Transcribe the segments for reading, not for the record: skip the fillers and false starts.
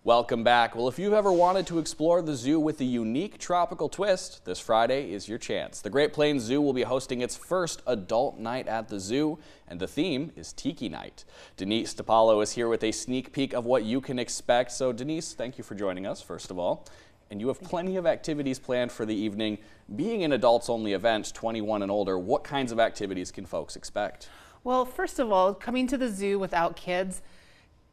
Welcome back. Well, if you've ever wanted to explore the zoo with a unique tropical twist, this Friday is your chance. The Great Plains Zoo will be hosting its first adult night at the zoo, and the theme is Tiki Night. Denise DePaulo is here with a sneak peek of what you can expect. So Denise, thank you for joining us, first of all. And you have plenty of activities planned for the evening. Being an adults-only event, 21 and older, what kinds of activities can folks expect? Well, first of all, coming to the zoo without kids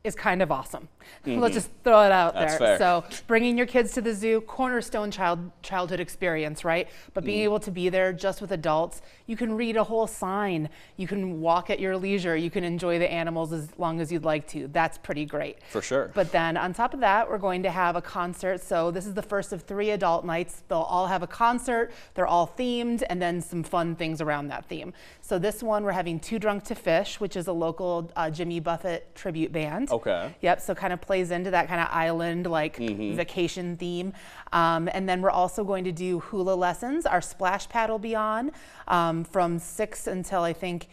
is kind of awesome. Let's just throw it out That's there. fair. So bringing your kids to the zoo, cornerstone childhood experience, right? But being able to be there just with adults, you can read a whole sign, you can walk at your leisure, you can enjoy the animals as long as you'd like to. That's pretty great. For sure. But then on top of that, we're going to have a concert. So this is the first of 3 adult nights. They'll all have a concert, they're all themed, and then some fun things around that theme. So this one, we're having Too Drunk to Fish, which is a local Jimmy Buffett tribute band. Okay. Yep, so kind of plays into that kind of island like vacation theme. And then we're also going to do hula lessons. Our splash pad will be on from 6 until I think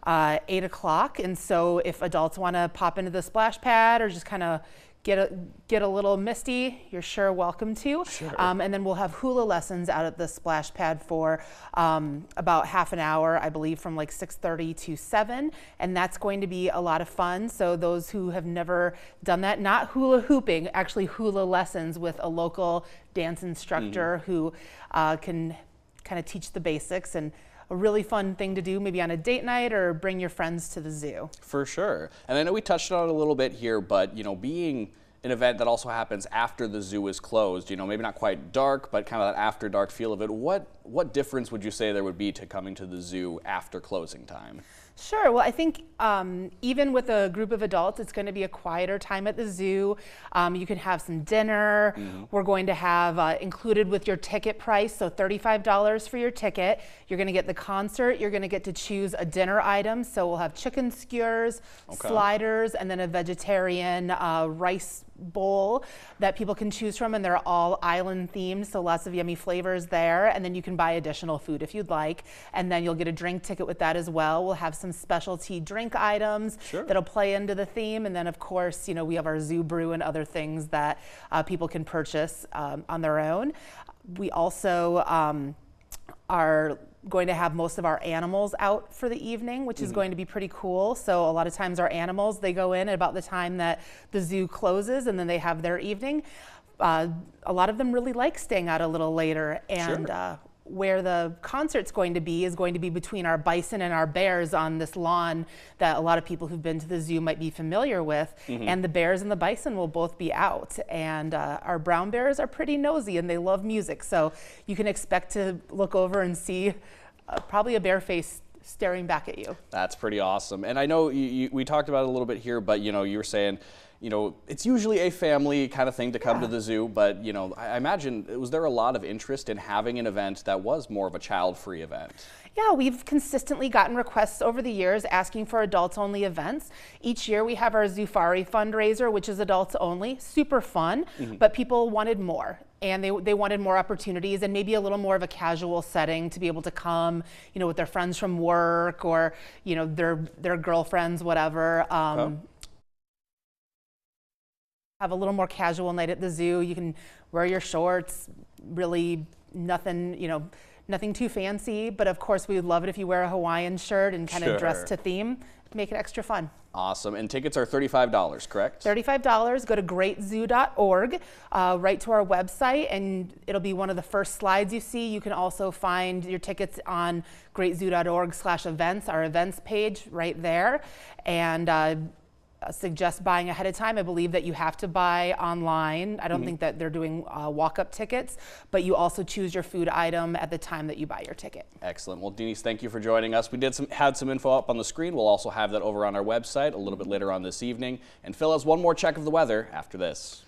8 o'clock. And so if adults want to pop into the splash pad or just kind of get a little misty, you're sure welcome to. Sure. And then we'll have hula lessons out at the splash pad for about half an hour, I believe, from like 6:30 to 7. And that's going to be a lot of fun. So those who have never done that, not hula hooping, actually hula lessons with a local dance instructor who can kind of teach the basics, and a really fun thing to do maybe on a date night or bring your friends to the zoo. For sure. And I know we touched on it a little bit here, but being an event that also happens after the zoo is closed, maybe not quite dark, but kind of that after dark feel of it. What difference would you say there would be to coming to the zoo after closing time? Sure. Well, I think even with a group of adults, it's going to be a quieter time at the zoo. You can have some dinner. We're going to have included with your ticket price, so $35 for your ticket. You're going to get the concert. You're going to get to choose a dinner item. So we'll have chicken skewers, sliders, and then a vegetarian rice bowl that people can choose from, and they're all island themed, so lots of yummy flavors there. And then you can buy additional food if you'd like, and then you'll get a drink ticket with that as well. We'll have some specialty drink items that'll play into the theme, and then of course we have our zoo brew and other things that people can purchase on their own. We also are going to have most of our animals out for the evening, which is going to be pretty cool. So a lot of times our animals, they go in at about the time that the zoo closes, and then they have their evening. A lot of them really like staying out a little later, and where the concert's going to be is going to be between our bison and our bears on this lawn that a lot of people who've been to the zoo might be familiar with. And the bears and the bison will both be out. And our brown bears are pretty nosy and they love music. So you can expect to look over and see probably a bear face staring back at you. That's pretty awesome. And I know we talked about it a little bit here, but you were saying, it's usually a family kind of thing to come to the zoo, but I imagine, was there a lot of interest in having an event that was more of a child-free event? Yeah, we've consistently gotten requests over the years asking for adults-only events. Each year we have our Zoofari fundraiser, which is adults only, super fun, but people wanted more. And they wanted more opportunities and maybe a little more of a casual setting to be able to come, with their friends from work or, their girlfriends, whatever. Have a little more casual night at the zoo. You can wear your shorts, really nothing, nothing too fancy, but of course we would love it if you wear a Hawaiian shirt and kind of dress to theme, make it extra fun. Awesome. And tickets are $35, correct? $35. Go to greatzoo.org, right to our website, and it'll be one of the first slides you see. You can also find your tickets on greatzoo.org/events, our events page right there. And suggest buying ahead of time. I believe that you have to buy online. I don't think that they're doing walk-up tickets, but you also choose your food item at the time that you buy your ticket. Excellent. Well, Denise, thank you for joining us. We had some info up on the screen. We'll also have that over on our website a little bit later on this evening. And Phil has one more check of the weather after this.